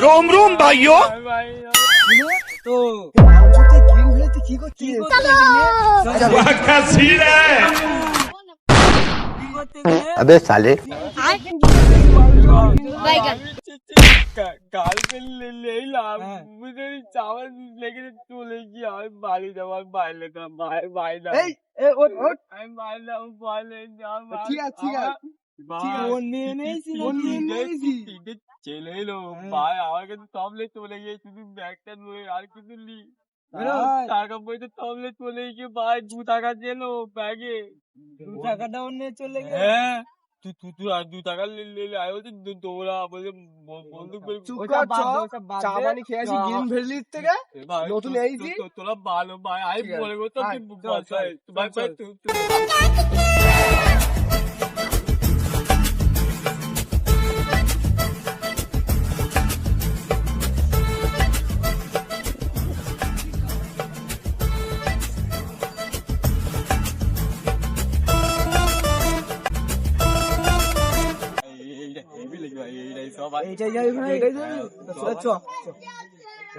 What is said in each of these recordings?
रोम रोम भाइयों তো গেম খেলতে কি করছিস? का सीन है কি করতে গেলে अबे साले কালকে লেলাম চাওয়ার লেগে চলে গিয়ে আমি বাড়ি যাওয়ার বাইরে বাইরে এই ওঠ ওঠ। আমি বাইলাম বাইরে ঠিক আছে ঠিক আছে। ফোন নিয়ে নিয়েছি তিনটে ছেলে এলো ভাই আমার কাছে তবলে চলে গিয়ে শুধু ব্যাগটা নিয়ে আর কিছু নি টাকা পয়সা তবলে চলে গিয়ে ভাই 2 টাকা ছিল ব্যাগে 2 টাকাটাও নিয়ে চলে গেল। হ্যাঁ তুই আর 2 টাকা আয় বলছে দৌড়া বলছে বন্দুক করে চুপ ওটা কর, বাদ দে, চ। ওটা বাদ চা দে। পানি খেয়ে আসি, গেম খেললি থেকে। ভাই, নতুন এইছি? তোরা ভালো ভাই আমি ঠিক আছে। বলে করতাম আয়, তুই চল, চল, ভাই চল, ভাই চল। তুই এইটাই যাবি ভাই, এইটাই যাবি? চ, চ।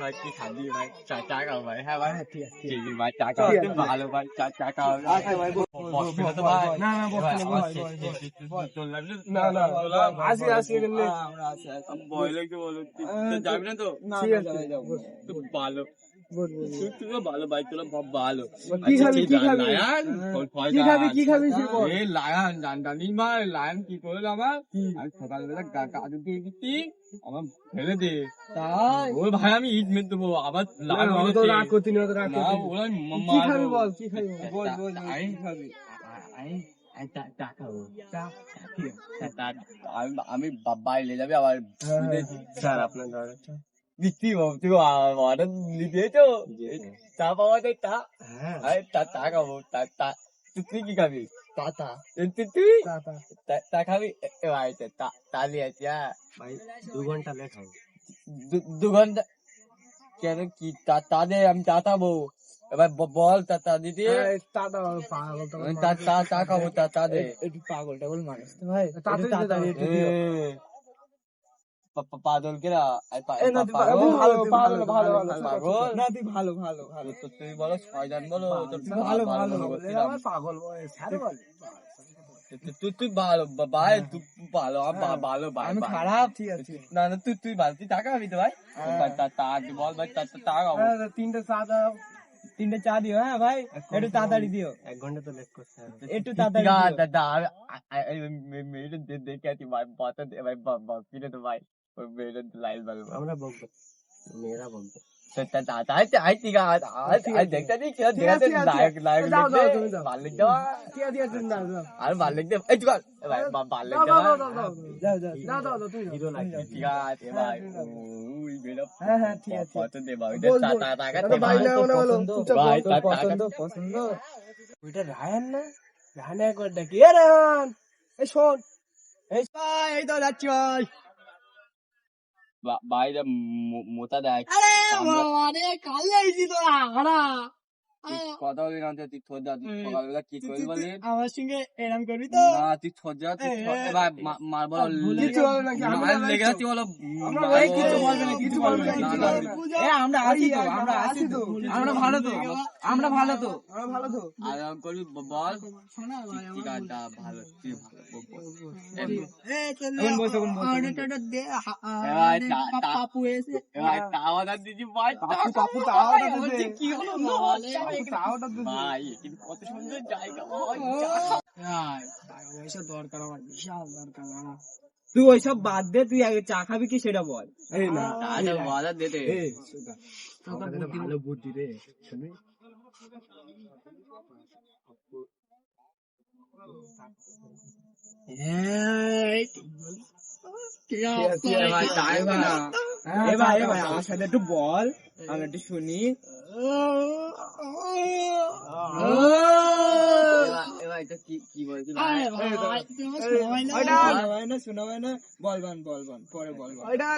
ভাই কি খাবি ভাই চা খাও ভাই হ্যাঁ ভাই ঠিক আছে, ঠিক আছে ভাই চা খাও ঠিক আছে। ভালো ভাই চা খাও আচ্ছা ভাই, বল, বসবি না তো বল, ভাই বল। না, না, বসবি না, বল, বল। না, না, আসি, আসি, এখানে। আমরা আছি আছি। ভয় লাগছে বলো তুই যাবি না তো ঠিক আছে, যাবো। তুই ভালো বল, বল, বল। তুই ভালো ভাই তোরা ভালো কি খাবি, কি খাবি? কি খাবি, কি খাবি, সে বল। এই লায়ন জানি মা লায়ন কি করলো আমার আমি সকালবেলা গাজর দিয়ে দিচ্ছি আমার ফেলে দে তাই ওই ভাই আমি ইট মেরে দেবো আবার না, লাল না, হয়ে অত যাচ্ছে। রাগ করতি না, অত রাগ না, করতি না। ওরা কি খাবি বল, কি খাবি বল। বল বল আই- কি খাবি? চা খাবো চা। আমি বাইরে যাবে আবার স্যার, আপনার দাদা। দিচ্ছি তুই অর্ডার দিয়েছো চা পাওয়া যায় চা হ্যাঁ, আরে চা খাবো তুই কি খাবি তাতা, তুই তাতা। চা খাবি ভাই চা নিয়ে আসি হ্যাঁ ভাই, 2 ঘন্টা লেট হবে। 2 ঘন্টা কেন কি চা দে আমি চা খাবো এবার বল চা দিদি এই, তাতা, পাগল টাগল চা খাবো চা দে একটু পাগল টাগল মানুষ তো ভাই। তাড়াতাড়ি দে, তাড়াতাড়ি দাও। একটু দিও। পাগল কেরা এই না, তুই ভালো, ভালো, ভালো, ভালো, ভালো। পাগল না তুই ভালো ভালো ভালো। তো তুমি বলো শয়তান বলো তোর ভালো, ভালো, আমার পাগল বলে, স্যার বলে। তুই ভালো ভাই তুই ভালো ভালো ভাই আমি ভাই। খারাপ? ঠিক আছে। না না তুই ভালো তুই টাকা খাবি তো ভাই বল ভাই টাকা খাবো হ্যাঁ, 3টে চা দাও। 3টে চা দিও হ্যাঁ ভাই, একটু তাড়াতাড়ি দিও। 1 ঘন্টা তো লেট করতে হবে। একটু তাড়াতাড়ি দিও। দাদা মেয়েটা দেখে আছি ভাই বাতা দে ভাই কিনে তো ভাই ওই মেয়েটা লাইল ভালো আমরা বকবো, মেয়েরা বকবো। দেখতে দিচ্ছি ঠিক আছে, দেখতে ঠিক আছে। লায়ক লায়ক যাও, দেখতে যাও, তুমি যাও। ভালো লিখতে হয়। ঠিক আছে, ঠিক আছে, দাও, দাও। আর ভালো লিখতে এই চুকাল ভাই ভালো দাও, লিখতে দাও, হয়। দাও, দাও, দাও। যাও যাও। দাও, দাও, দাও, তুমি যাও। হিরো নাকি ঠিক আছে ভাই ওই মেয়েটা হ্যাঁ, হ্যাঁ, ঠিক আছে। কত দে ভাই বল, বল। টাকা আরে ভাই, না, না, না, পছন্দ, চুপচাপ ভাই, বল। টাকা- পছন্দ পছন্দ। ওইটা রায়ান না? রায়ান একবার ডাকি, এ রায়ান, এই শোন। এই ভাই, এই তো যাচ্ছি ভাই। ভাই মোতা দেখ আরে বাবা রে, কালে আইছি তোরা, হারা। কথা বলি না তুই থোর যা তুই সকালবেলা কি করবি বলি আমার সঙ্গে এরম করবি তো? না তুই থোর যা তুই ভাই মারবো কিছু হবে না, কি আমরা মার লেগে যাচ্ছি বলো আমরা ভাই, ভাই কিছু বলবে না, কিছু বলবে না, কিছু বলবে না। এ আমরা আছি তো, আমরা আছি তো, আমরা ভালো তো, আমরা ভালো তো। আমরা ভালো তো। আরাম করবি বল ঠিক আছে ভালো তুই ভালো এখন বস, এখন বস। পাপু এসে টাওয়ার দিদি ভাই পাপু টাওয়ারটা দিছে। বলছে, কি হলো না পাপু টাওয়ারটা দিছে। ভাই কিন্তু কত সুন্দর জায়গা ভাই এইসব দরকার আমার, বিশাল দরকার আমার। তুই ওইসব বাদ দে, তুই আগে চা খাবি কি সেটা বল। এই না, আচ্ছা বাজার দে দে এই, সুধা। আমাকে তো ভালো বুদ্ধি রে, শুনি। ভাই টাইম না এ ভাই আমার সাথে একটু বল, আমি একটু শুনি। ভাই তো কি বলছিস শোনা হয় না, বল বল বল, পরে বল বল। ওইটা